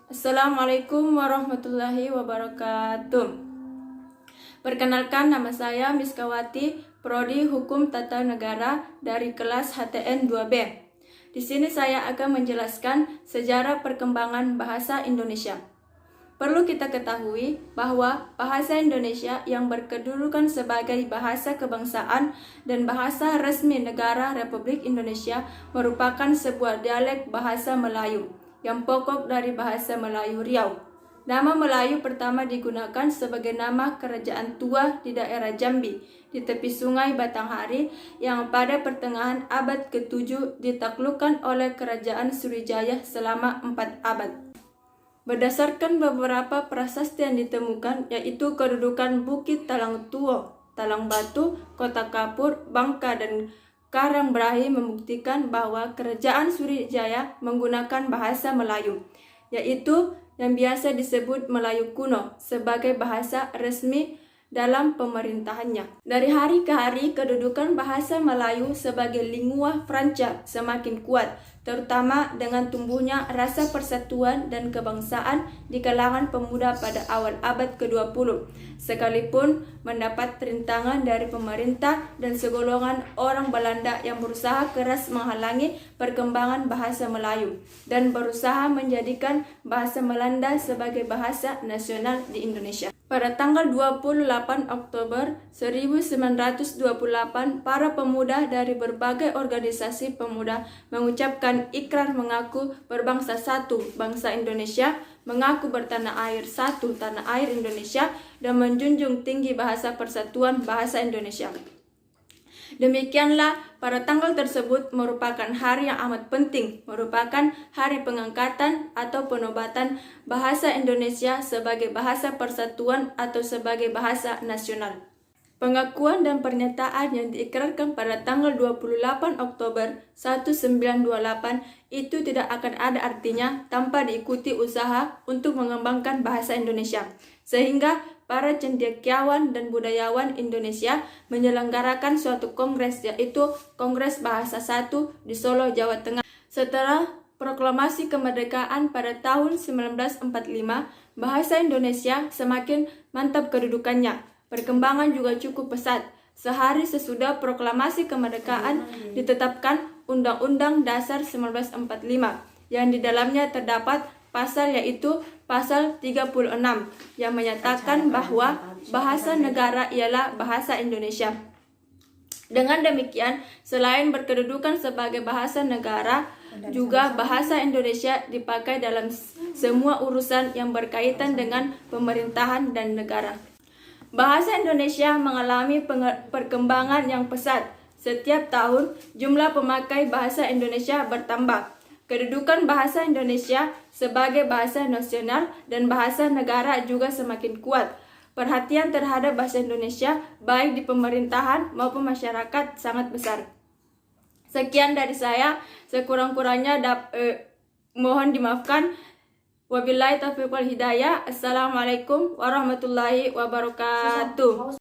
Assalamualaikum warahmatullahi wabarakatuh. Perkenalkan, nama saya Miskawati, Prodi Hukum Tata Negara dari kelas HTN 2B. Di sini saya akan menjelaskan sejarah perkembangan bahasa Indonesia. Perlu kita ketahui bahwa bahasa Indonesia yang berkedudukan sebagai bahasa kebangsaan dan bahasa resmi negara Republik Indonesia merupakan sebuah dialek bahasa Melayu yang pokok dari bahasa Melayu Riau. Nama Melayu pertama digunakan sebagai nama kerajaan tua di daerah Jambi, di tepi sungai Batanghari, yang pada pertengahan abad ke-7 ditaklukkan oleh kerajaan Sriwijaya selama 4 abad. Berdasarkan beberapa prasasti yang ditemukan, yaitu kedudukan Bukit Talang Tuo, Talang Batu, Kota Kapur, Bangka, dan Karang Berahi membuktikan bahwa kerajaan Sriwijaya menggunakan bahasa Melayu, yaitu yang biasa disebut Melayu kuno, sebagai bahasa resmi dalam pemerintahannya. Dari hari ke hari, kedudukan bahasa Melayu sebagai lingua franca semakin kuat, terutama dengan tumbuhnya rasa persatuan dan kebangsaan di kalangan pemuda pada awal abad ke-20, sekalipun mendapat rintangan dari pemerintah dan segolongan orang Belanda yang berusaha keras menghalangi perkembangan bahasa Melayu dan berusaha menjadikan bahasa Belanda sebagai bahasa nasional di Indonesia. Pada tanggal 28 Oktober 1928, para pemuda dari berbagai organisasi pemuda mengucapkan ikrar mengaku berbangsa satu, bangsa Indonesia, mengaku bertanah air satu, tanah air Indonesia, dan menjunjung tinggi bahasa persatuan bahasa Indonesia. Demikianlah, pada tanggal tersebut merupakan hari yang amat penting, merupakan hari pengangkatan atau penobatan bahasa Indonesia sebagai bahasa persatuan atau sebagai bahasa nasional. Pengakuan dan pernyataan yang diikrarkan pada tanggal 28 Oktober 1928 itu tidak akan ada artinya tanpa diikuti usaha untuk mengembangkan bahasa Indonesia, sehingga para cendekiawan dan budayawan Indonesia menyelenggarakan suatu kongres, yaitu Kongres Bahasa Satu di Solo, Jawa Tengah. Setelah proklamasi kemerdekaan pada tahun 1945, bahasa Indonesia semakin mantap kedudukannya. Perkembangan juga cukup pesat. Sehari sesudah proklamasi kemerdekaan ditetapkan Undang-Undang Dasar 1945 yang di dalamnya terdapat pasal, yaitu pasal 36 yang menyatakan bahwa bahasa negara ialah bahasa Indonesia. Dengan demikian, selain berkedudukan sebagai bahasa negara, juga bahasa Indonesia dipakai dalam semua urusan yang berkaitan dengan pemerintahan dan negara. Bahasa Indonesia mengalami perkembangan yang pesat. Setiap tahun, jumlah pemakai bahasa Indonesia bertambah. Kedudukan bahasa Indonesia sebagai bahasa nasional dan bahasa negara juga semakin kuat. Perhatian terhadap bahasa Indonesia, baik di pemerintahan maupun masyarakat, sangat besar. Sekian dari saya, sekurang-kurangnya mohon dimaafkan. Wabillahi taufiq wal hidayah. Assalamualaikum warahmatullahi wabarakatuh.